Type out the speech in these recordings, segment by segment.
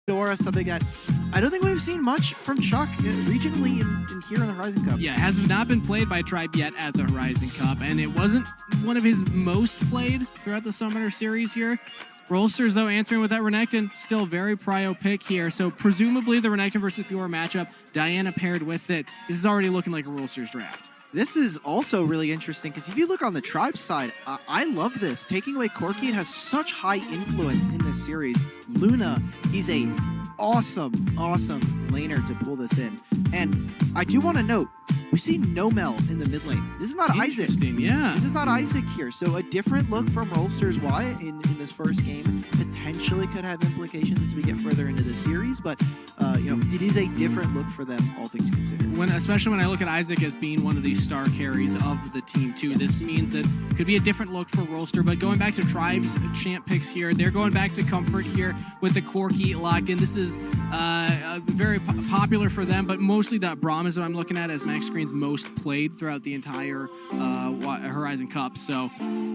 Fiora, something that I don't think we've seen much from Chuck regionally in here in the Horizon Cup. Yeah, it has not been played by Tribe yet at the Horizon Cup, and it wasn't one of his most played throughout the Summoner Series here. Rolsters, though, answering with that Renekton, still very prio pick here. So presumably the Renekton versus Fiora matchup, Diana paired with it. This is already looking like a Rolsters draft. This is also really interesting because if you look on the Tribe side, I love this. Taking away Corki, it has such high influence in this series. Luna is a awesome laner to pull this in. And I do want to note, we see Nomel in the mid lane. This is not Isaac. Interesting, yeah. This is not Isaac here. So a different look from Rolsters Y in this first game potentially could have implications as we get further into the series. But, you know, it is a different look for them, all things considered. Especially when I look at Isaac as being one of these star carries of the team, too. Yes. This means that could be a different look for Rolster. But going back to Tribe's champ picks here, they're going back to Comfort here with the Corki locked in. This is very popular for them, but mostly that Braum is what I'm looking at as Max Screen's most played throughout the entire Horizon Cup. So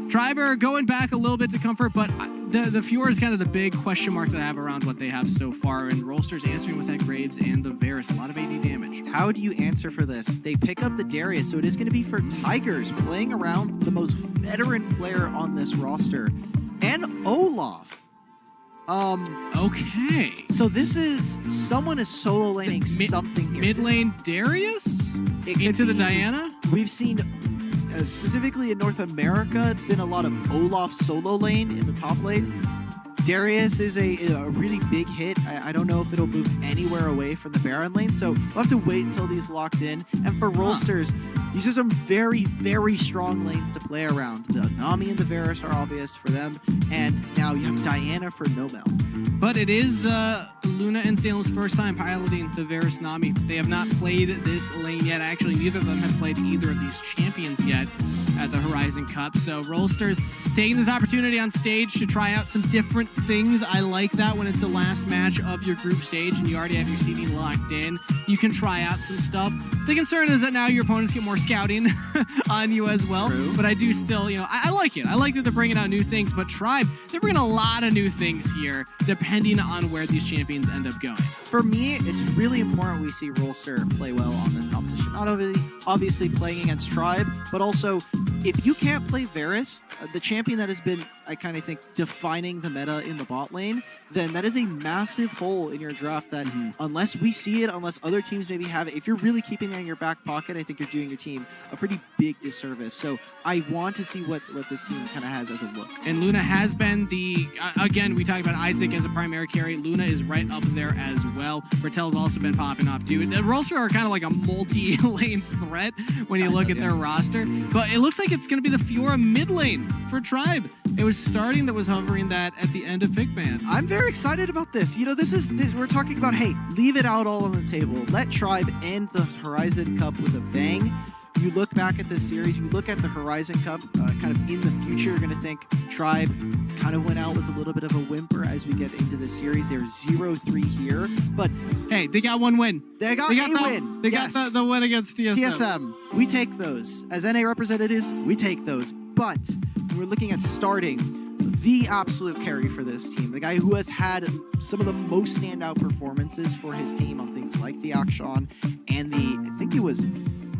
Tribe are going back a little bit to Comfort, but the Fiora is kind of the big question mark that I have around what they have so far, and Rolster's answering with that Graves and the Varus. A lot of AD damage. How do you answer for this? They pick up the Darius, so it is going to be for Tigers playing around the most veteran player on this roster, and Olaf. Okay. So this is someone is solo laning something here. Mid lane Darius into the Diana. We've seen specifically in North America, it's been a lot of Olaf solo lane in the top lane. Darius is a really big hit. I don't know if it'll move anywhere away from the Baron lane, so we'll have to wait until these locked in. And for Rolsters, these are some very, very strong lanes to play around. The Nami and the Varus are obvious for them, and now you have Diana for Nomel. But it is Luna and Salem's first time piloting the Varus Nami. They have not played this lane yet. Actually, neither of them have played either of these champions yet at the Horizon Cup. So Rolsters taking this opportunity on stage to try out some different things. I like that when it's the last match of your group stage and you already have your seeding locked in. You can try out some stuff. The concern is that now your opponents get more scouting on you as well. True. But I do still, you know, I like it. I like that they're bringing out new things, but Tribe, they're bringing a lot of new things here, depending on where these champions end up going. For me, it's really important we see Rolster play well on this competition. Not only obviously playing against Tribe, but also if you can't play Varus, the champion that has been, I kind of think, defining the meta in the bot lane, then that is a massive hole in your draft that unless we see it, unless other teams maybe have it, if you're really keeping it in your back pocket, I think you're doing your team a pretty big disservice. So I want to see what this team kind of has as a look. And Luna has been the, again, we talked about Isaac as a primary carry. Luna is right up there as well. Bertel's also been popping off, too. The Rolster are kind of like a multi-lane threat when you look at their roster. But it looks like it's going to be the Fiora mid lane for Tribe. It was starting that was hovering that at the end of pick ban. I'm very excited about this. You know, we're talking about, hey, leave it out all on the table. Let Tribe end the Horizon Cup with a bang. You look back at this series, you look at the Horizon Cup, kind of in the future, you're going to think Tribe kind of went out with a little bit of a whimper as we get into this series. They're 0-3 here, but hey, they got one win. They got a win. They got the win against TSM. TSM, we take those. As NA representatives, we take those. But we're looking at starting the absolute carry for this team, the guy who has had some of the most standout performances for his team on things like the Akshan and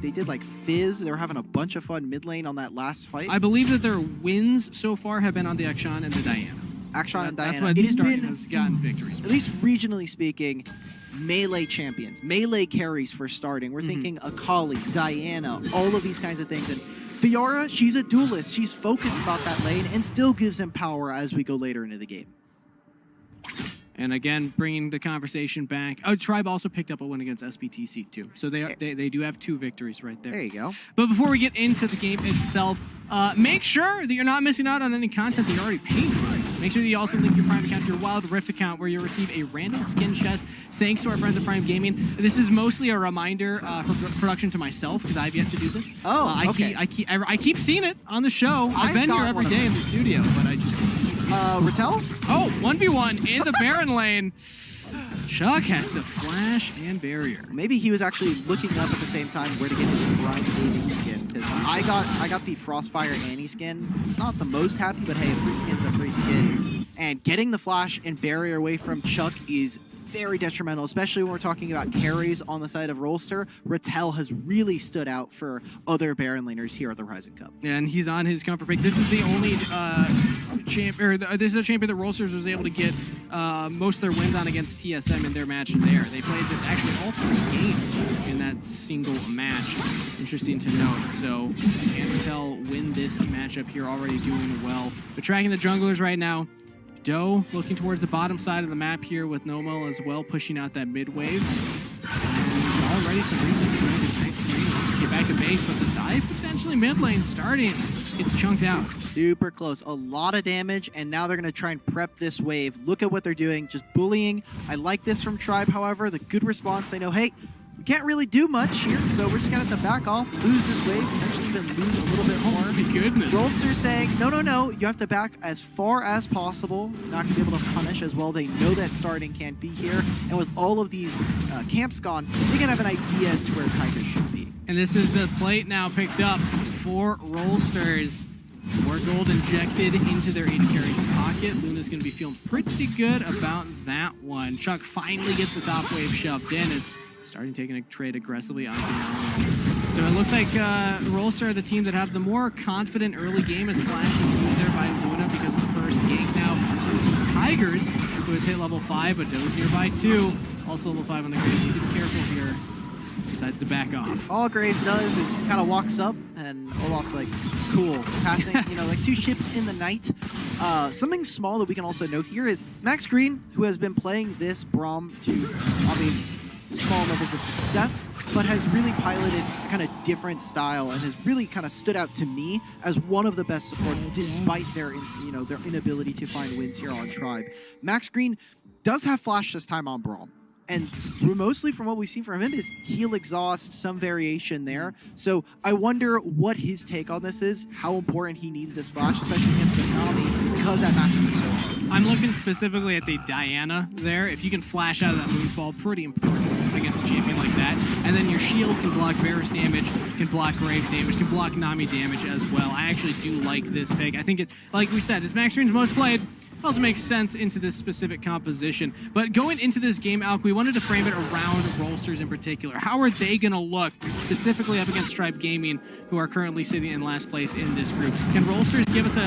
they did like Fizz. They were having a bunch of fun mid lane on that last fight. I believe that their wins so far have been on the Akshan and the Diana. Akshan and Diana. That's what Starting has gotten victories. At least regionally speaking, melee champions, melee carries for starting. We're thinking Akali, Diana, all of these kinds of things. And Fiora, she's a duelist. She's focused about that lane and still gives him power as we go later into the game. And again, bringing the conversation back. Oh, Tribe also picked up a win against SBTC too. So they do have 2 victories right there. There you go. But before we get into the game itself, make sure that you're not missing out on any content that you're already paying for. Make sure that you also link your Prime account to your Wildrift account where you'll receive a random skin chest thanks to our friends at Prime Gaming. This is mostly a reminder for production to myself because I've yet to do this. Oh, okay. I keep seeing it on the show. I've been here every day in the studio, but I just... Rattel? Oh, 1v1 in the Baron lane. Chuck has to flash and barrier. Maybe he was actually looking up at the same time where to get his Prime Gaming skin. Because I got the Frostfire Annie skin. It's not the most happy, but hey, a free skin's a free skin. And getting the flash and barrier away from Chuck is very detrimental, especially when we're talking about carries on the side of Rolster. Rattel has really stood out for other Baron laners here at the Rising Cup. And he's on his comfort pick. This is the only this is a champion that Rolsters was able to get most of their wins on against TSM in their match there. They played this actually all 3 games in that single match. Interesting to note. So can't tell win this matchup here, already doing well. But tracking the junglers right now. Doe looking towards the bottom side of the map here with Nomo as well, pushing out that mid wave. And already some recent next green. Wants to get back to base, but the dive potentially mid lane starting. It's chunked out. Super close. A lot of damage, and now they're going to try and prep this wave. Look at what they're doing. Just bullying. I like this from Tribe, however. The good response. They know, hey, we can't really do much here, so we're just going to have to back off, lose this wave, potentially even lose a little bit more. Oh my goodness. Rolster saying, no, you have to back as far as possible. Not going to be able to punish as well. They know that starting can't be here, and with all of these camps gone, they can have an idea as to where Tigers should be. And this is a plate now picked up for Rolsters. More gold injected into their AD carry's pocket. Luna's going to be feeling pretty good about that one. Chuck finally gets the top wave shoved in as starting taking a trade aggressively onto Nomo. So it looks like Rolster are the team that have the more confident early game as Flash is moved there by Luna because of the first gank now. Team Tigers, who has hit level 5, but Doe's nearby too. Also level 5 on the Graves. Need to be careful here. Decides to back off. All Graves does is he kind of walks up, and Olaf's like, cool. Passing, like 2 ships in the night. Something small that we can also note here is Max Green, who has been playing this Braum to obvious small levels of success, but has really piloted a kind of different style and has really kind of stood out to me as one of the best supports despite their their inability to find wins here on Tribe. Max Green does have Flash this time on Braum. And mostly from what we've seen from him is heal exhaust, some variation there. So I wonder what his take on this is, how important he needs this Flash, especially against the Nami, because that matchup is so hard. I'm looking specifically at the Diana there. If you can flash out of that moonfall, pretty important against a champion like that. And then your shield can block Varus damage, can block Graves damage, can block Nami damage as well. I actually do like this pick. I think it's, like we said, it's Max Green's most played. Also makes sense into this specific composition. But going into this game, Alk, we wanted to frame it around Rolsters in particular. How are they going to look specifically up against Tribe Gaming, who are currently sitting in last place in this group? Can Rolsters give us a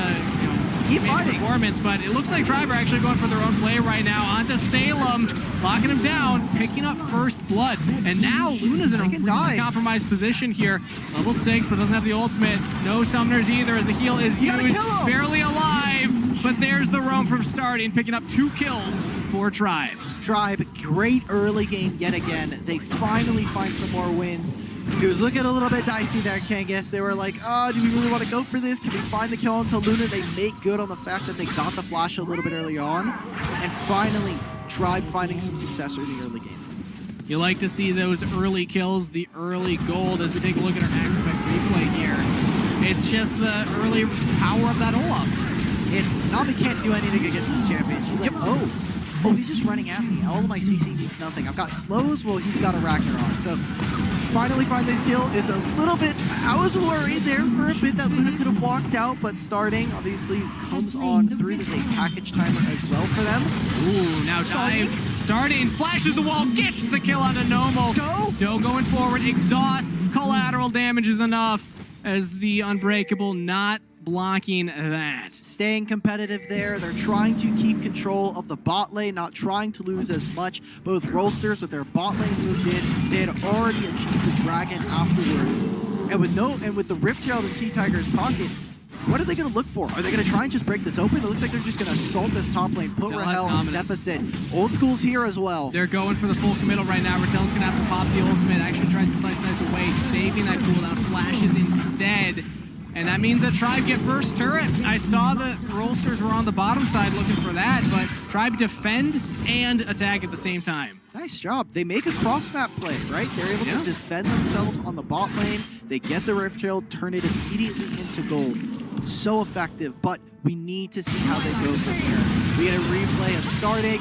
performance? But it looks like Tribe are actually going for their own play right now. Onto Salem, locking him down, picking up first blood. And now Luna's in a really compromised position here. Level 6, but doesn't have the ultimate. No summoners either, as the heal is used. Barely alive. But there's the roam from starting, picking up 2 kills for Tribe. Tribe, great early game yet again. They finally find some more wins. It was looking a little bit dicey there, Kangas. They were like, oh, do we really want to go for this? Can we find the kill until Luna? They make good on the fact that they got the flash a little bit early on. And finally, Tribe finding some success in the early game. You like to see those early kills, the early gold, as we take a look at our Max Effect replay here. It's just the early power of that Olaf. Nami can't do anything against this champion. She's like, oh, he's just running at me. All of my CC means nothing. I've got slows, well, he's got a Ragnarok. So finally find the kill is a little bit, I was worried there for a bit that Luna could have walked out, but starting obviously comes on through. This is a package timer as well for them. Ooh, now dive, starting, flashes the wall, gets the kill on Nomo. Doe going forward, exhaust, collateral damage is enough as the Unbreakable not blocking that. Staying competitive there. They're trying to keep control of the bot lane, not trying to lose as much. Both Rolsters with their bot lane moved in, they had already achieved the dragon afterwards. And with the Rift Herald in T-Tiger's pocket, what are they going to look for? Are they going to try and just break this open? It looks like they're just going to assault this top lane, put Rahel in deficit. Old School's here as well. They're going for the full committal right now. Rattel's going to have to pop the ultimate. Actually tries to slice nice away, saving that cooldown. Flashes instead. And that means that Tribe get first turret. I saw that Rolsters were on the bottom side looking for that, but Tribe defend and attack at the same time. Nice job. They make a cross-map play, right? They're able to defend themselves on the bot lane. They get the Rift Herald, turn it immediately into gold. So effective, but we need to see how they go from here. We get a replay of starting.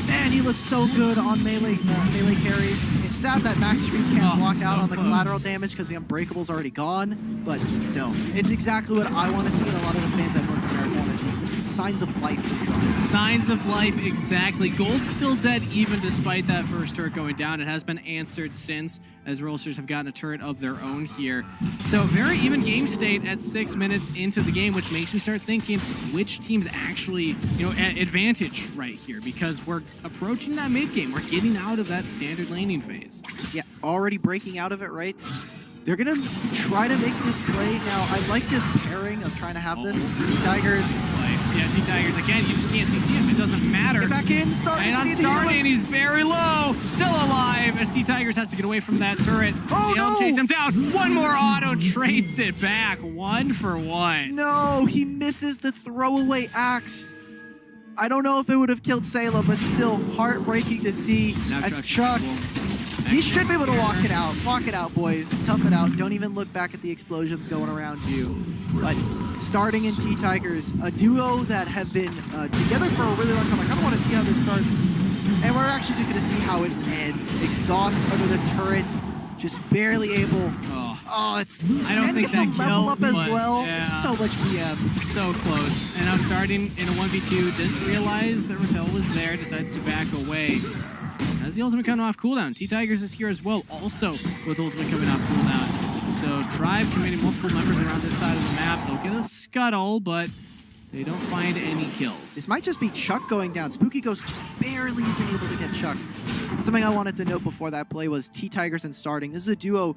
Man, he looks so good on melee carries. It's sad that Max Green can't block out on the collateral damage because the Unbreakable's already gone, but still, it's exactly what I want to see, and a lot of the fans at North America want to see. Some signs of life for Tribe. Signs of life, exactly. Gold's still dead even despite that first turret going down. It has been answered since, as Rolsters have gotten a turret of their own here. So very even game state at 6 minutes into the game, which makes me start thinking which team's actually, at advantage right here, because we're approaching that mid game. We're getting out of that standard laning phase. Yeah, already breaking out of it, right? They're going to try to make this play. Now, I like this pairing of trying to have this. T-Tigers. Yeah, T-Tigers, again, you just can't CC him. It doesn't matter. Get back in, starting. And on starting, he's very low. Still alive as T-Tigers has to get away from that turret. Oh, They'll chase him down. One more auto, trades it back. 1 for 1. No, he misses the throwaway axe. I don't know if it would have killed Salem, but still heartbreaking to see Now as Chuck... He should be able to walk it out. Walk it out, boys. Tough it out. Don't even look back at the explosions going around you. But starting in T-Tigers, a duo that have been together for a really long time. I kind of want to see how this starts. And we're actually just going to see how it ends. Exhaust under the turret. Just barely able. Oh, it's... I don't think that level kills, up as well. Yeah. It's so much VM. So close. And now starting in a 1v2, didn't realize that Rattel was there, decides to back away. As the ultimate coming off cooldown. T-Tigers is here as well, also with ultimate coming off cooldown. So Tribe committing multiple members around this side of the map. They'll get a scuttle, but they don't find any kills. This might just be Chuck going down. Spooky Ghost just barely isn't able to get Chuck. Something I wanted to note before that play was T-Tigers and starting. This is a duo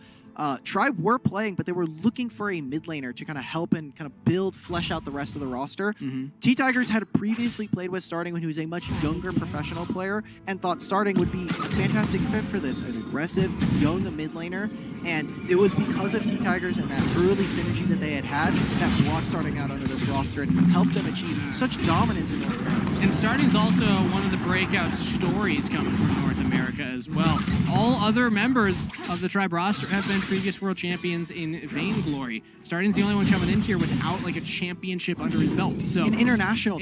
Tribe were playing, but they were looking for a mid laner to kind of help and kind of build, flesh out the rest of the roster. T-Tigers had previously played with starting when he was a much younger professional player and thought starting would be a fantastic fit for this. An aggressive, young mid laner. And it was because of T-Tigers and that early synergy that they had that brought starting out under this roster and helped them achieve such dominance in North America. And starting's also one of the breakout stories coming from North America as well. All other members of the Tribe roster have been previous world champions in Vainglory. Starting's the only one coming in here without like a championship under his belt. So an international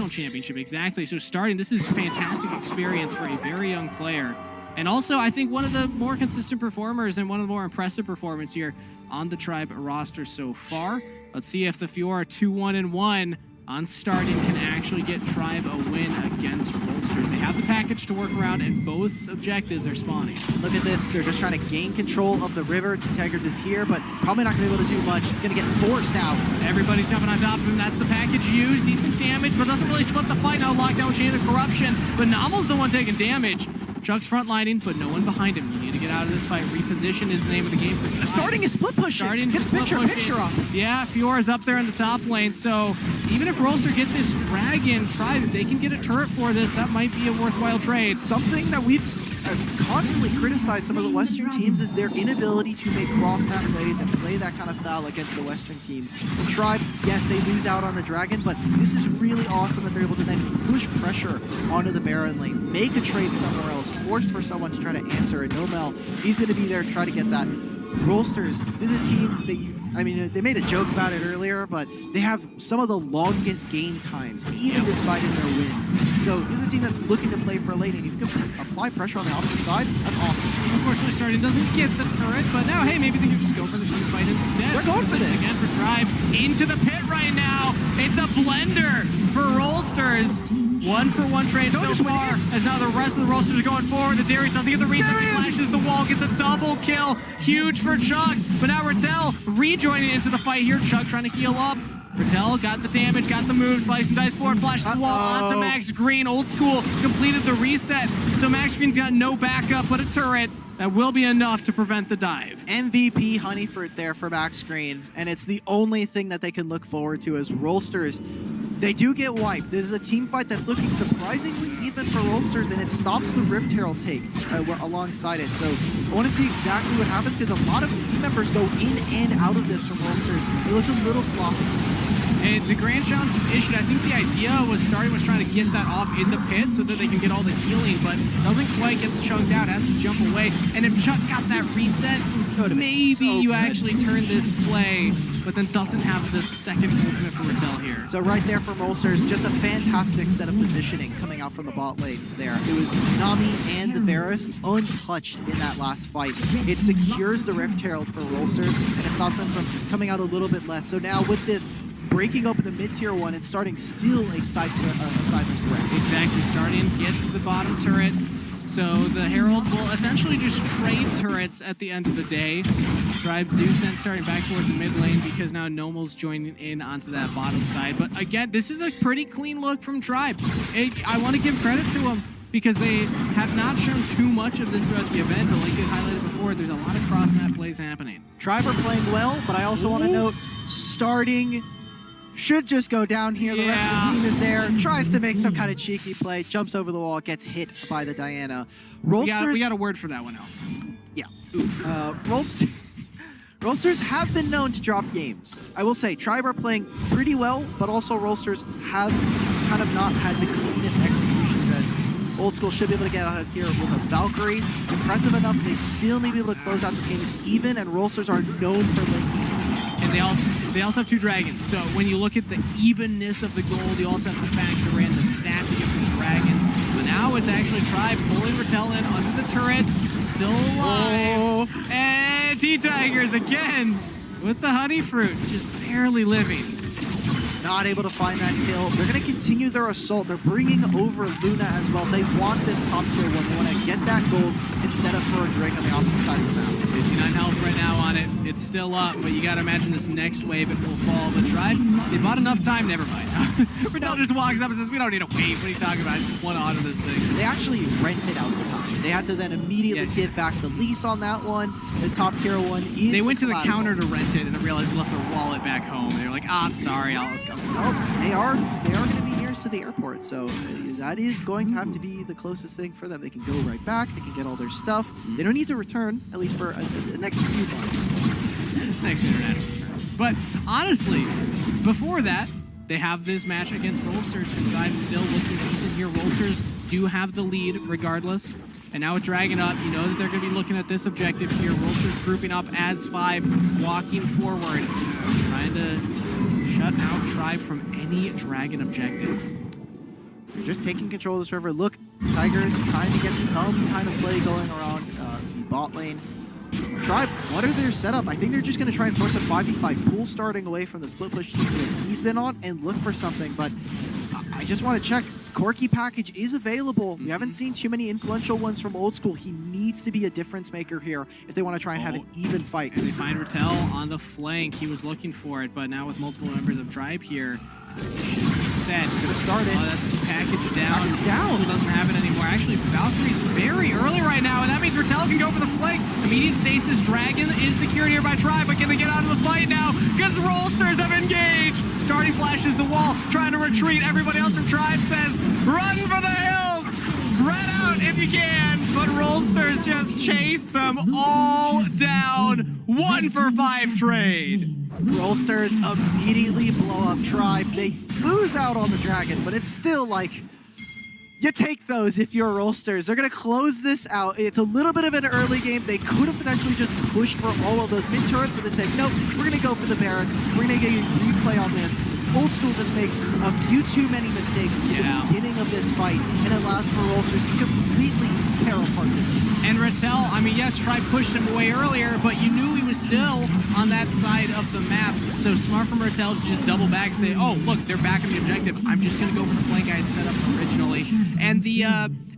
championship, exactly. So starting, this is a fantastic experience for a very young player. And also, I think one of the more consistent performers and one of the more impressive performances here on the Tribe roster so far. Let's see if the Fiora 2-1-1 on starting can actually get Tribe a win against Rolster. They have the package to work around, and both objectives are spawning. Look at this. They're just trying to gain control of the river. T-Tigers is here, but probably not going to be able to do much. He's going to get forced out. Everybody's jumping on top of him. That's the package used. Decent damage, but doesn't really split the fight. Now locked down with Chain of Corruption, but Nomel's the one taking damage. Chuck's frontlining, but no one behind him. You need to get out of this fight. Reposition is the name of the game for Tribe. Starting is split pushing. Starting Get a picture up. Yeah, Fiora's up there in the top lane. So even if Rolster get this dragon, Tribe, if they can get a turret for this, that might be a worthwhile trade. Something that we've constantly criticized some of the Western teams is their inability to make cross-map plays and play that kind of style against the Western teams. Tribe, yes, they lose out on the dragon, but this is really awesome that they're able to then push pressure onto the Baron lane, make a trade somewhere else, force for someone to try to answer, and Nomel, he's going to be there to try to get that. Rolsters, this is a team that they made a joke about it earlier, but they have some of the longest game times, even despite in their wins. So this is a team that's looking to play for a lane, and if you can apply pressure on the opposite side, that's awesome. Unfortunately, starting doesn't get the turret, but now, hey, maybe they can just go for the team fight instead. They're going for this. Again for Tribe, into the pit right now. It's a blender for Rolsters. 1-for-1 trade so far, as now the rest of the Rolsters are going forward. The Darius doesn't get the reset, he flashes the wall, gets a double kill. Huge for Chuck, but now Rattel rejoining into the fight here. Chuck trying to heal up. Rattel got the damage, got the move, slice and dice forward, flashes the wall onto Max Green. Old school completed the reset, so Max Green's got no backup but a turret. That will be enough to prevent the dive. MVP Honeyfruit there for Max Green, and it's the only thing that they can look forward to as Rolsters. They do get wiped. This is a team fight that's looking surprisingly even for Rolsters, and it stops the Rift Herald take alongside it. So I want to see exactly what happens, because a lot of team members go in and out of this from Rolsters. It looks a little sloppy. And the Grand Challenge was issued. I think the idea was starting was trying to get that off in the pit so that they can get all the healing, but doesn't quite get chunked out, has to jump away. And if Chuck got that reset, maybe you actually turn this play, but then doesn't have the second ultimate for Rattel here. So right there from Rolsters, just a fantastic set of positioning coming out from the bot lane there. It was Nami and the Varus untouched in that last fight. It secures the Rift Herald for Rolsters, and it stops them from coming out a little bit less. So now with this breaking open the mid-tier one and starting still a assignment threat. Exactly, starting gets the bottom turret. So the Herald will essentially just trade turrets at the end of the day. Tribe do send starting back towards the mid lane because now Nomel's joining in onto that bottom side. But again, this is a pretty clean look from Tribe. I want to give credit to them because they have not shown too much of this throughout the event, but like you highlighted before, there's a lot of cross-map plays happening. Tribe are playing well, but I also want to note, starting should just go down here. The rest of the team is there, tries to make some kind of cheeky play, jumps over the wall, gets hit by the Diana. Rolsters, we got a word for that one, Al. Yeah. Rolsters have been known to drop games. I will say, Tribe are playing pretty well, but also Rolsters have kind of not had the cleanest executions, as Old School should be able to get out of here with a Valkyrie. Impressive enough, they still need to be able to close out this game. It's even, and Rolsters are known for linking. And they also have 2 dragons. So when you look at the evenness of the gold, you also have to factor in the stats you get from the dragons. But now it's actually Tribe pulling Rattel in under the turret, still alive. Oh. And T-Tigers again with the honey fruit, just barely living. Not able to find that kill. They're going to continue their assault. They're bringing over Luna as well. They want this top tier one. They want to get that gold and set up for a Drake on the opposite side of the map. 59 health right now on it. It's still up, but you got to imagine this next wave, it will fall. But Tribe, they bought enough time, never mind. Rattel just walks up and says, we don't need to wait. What are you talking about? I just want to auto this thing. They actually rented out the time. They had to then immediately give back the lease on that one. The top tier one is They went to the counter to rent it and then realized they left their wallet back home. They're like, I'm sorry, I'll Well, they are going to be nearest to the airport, so that is going to have to be the closest thing for them. They can go right back. They can get all their stuff. They don't need to return, at least for the next few months. Next international tournament. But honestly, before that, they have this match against Rolsters, and Tribe still looking decent here. Rolsters do have the lead regardless. And now with Dragon up, you know that they're going to be looking at this objective here. Rolsters grouping up as 5, walking forward, trying to shut out Tribe from any Dragon objective. They're just taking control of this river. Look, Tigers trying to get some kind of play going around the bot lane. Tribe, what are their setup? I think they're just going to try and force a 5v5 pool starting away from the split push that he's been on and look for something, but I just want to check. Corki package is available. We haven't seen too many influential ones from Old School. He needs to be a difference maker here if they want to try and have an even fight. And they find Rattel on the flank. He was looking for it, but now with multiple members of Tribe here, set. It's going to start it. Oh, that's package down. Package down. It doesn't have it anymore. Actually, Valkyrie's very early right now, and that means Rattel can go for the flank. Immediate stasis. Dragon is secured here by Tribe, but can they get out of the fight now? Because Rolsters have engaged. Starting flashes the wall, trying to retreat. Everybody else from Tribe says, run for the hills. Spread out if you can. But Rolsters just chase them all down. 1 for 5 trade. Rolsters immediately blow up Tribe. They lose out on the Dragon, but it's still like, you take those if you're Rolsters. They're going to close this out. It's a little bit of an early game. They could have potentially just pushed for all of those mid-turrets, but they said, nope, we're going to go for the Baron. We're going to get a replay on this. Old School just makes a few too many mistakes at the beginning of this fight, and it allows for Rolsters to completely tear apart this team. And Rattel, I mean, yes, Tribe pushed him away earlier, but you knew he was still on that side of the map. So smart from Rattel to just double back and say, oh, look, they're back on the objective. I'm just going to go for the flank I had set up originally. And the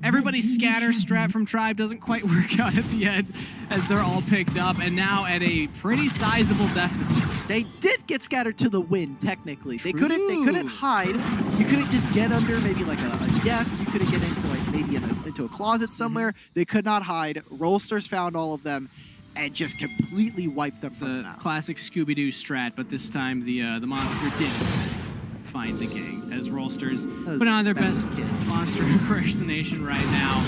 everybody scatter strat from Tribe doesn't quite work out at the end as they're all picked up, and now at a pretty sizable deficit. They did get scattered to the wind, technically. They couldn't hide. You couldn't just get under maybe like a desk. You couldn't get into like maybe into a closet somewhere. They could not hide. Rolsters found all of them and just completely wiped them from the map. Classic Scooby-Doo strat, but this time the monster did in fact find the gang as Rolsters put on their best monster impersonation right now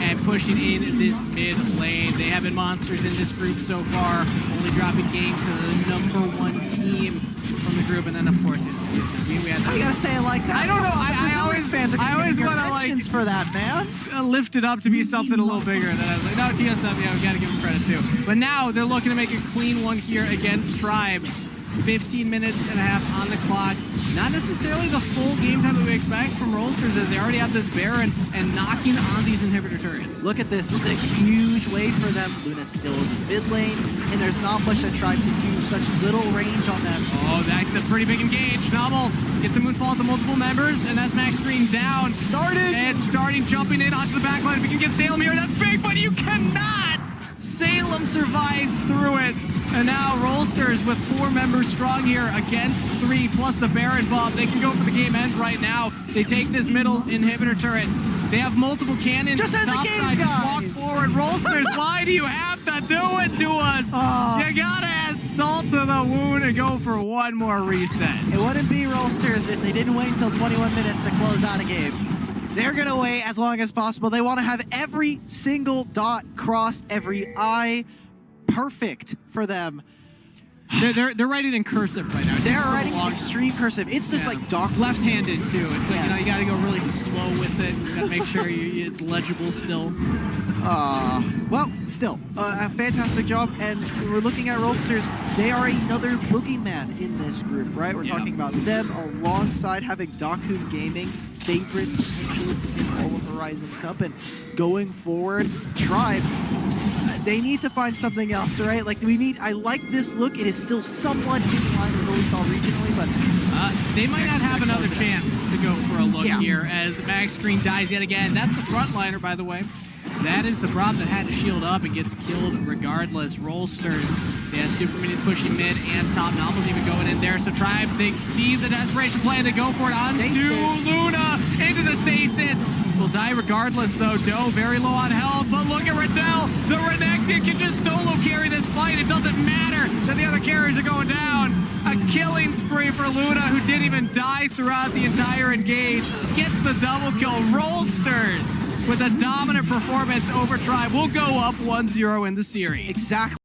and pushing in this mid lane. They have been monsters in this group so far, only dropping games to the #1 team from the group, and then of course we had you gotta say it like that. I don't know. I always want to like for that, man. Lift it up to be something a little bigger. And then I was like, no, TSM, yeah, we gotta give them credit too. But now they're looking to make a clean one here against Tribe. 15 minutes and a half on the clock. Not necessarily the full game time that we expect from Rolsters, as they already have this Baron and knocking on these inhibitor turrets. Look at this. This is a huge wave for them. Luna's still in the mid lane, and there's not much that Tribe can do. Such little range on them. Oh, that's a pretty big engage. Novel gets a Moonfall to multiple members, and that's Max Green down. Started! And starting jumping in onto the backline. If we can get Salem here, that's big, but you cannot! Salem survives through it. And now Rolsters with 4 members strong here against 3, plus the Baron bomb. They can go for the game end right now. They take this middle inhibitor turret. They have multiple cannons. Just end the game, side. guys! Just walk forward. Rolsters, why do you have to do it to us? You gotta add salt to the wound and go for one more reset. It wouldn't be Rolsters if they didn't wait until 21 minutes to close out a game. They're going to wait as long as possible. They want to have every single dot crossed, every I perfect for them. They're writing in cursive right now. They're writing in extreme cursive. It's just like Doc. Left-handed too. It's like, Yes. you gotta go really slow with it. You gotta make sure it's legible still. Well, still, a fantastic job. And we're looking at Rolsters. They are another boogeyman in this group, right? We're talking about them alongside having Dakun Gaming, favorites potentially to take all of Horizon Cup. And going forward, Tribe, they need to find something else, right? Like, I like this look. It is still somewhat in line with what we saw regionally, but they might not have another chance to go for a look here as Max Green dies yet again. That's the frontliner, by the way. That is the prop that had to shield up and gets killed regardless. Rolsters, they have Super Minis pushing mid and top. Novel's even going in there. So Tribe, they see the desperation play and they go for it onto Luna into the stasis. Will die regardless though. Doe very low on health, but look at Riddell. The Renekton can just solo carry this fight. It doesn't matter that the other carriers are going down. A killing spree for Luna, who didn't even die throughout the entire engage. Gets the double kill. Rolsters with a dominant performance over Tribe will go up 1-0 in the series. exactly.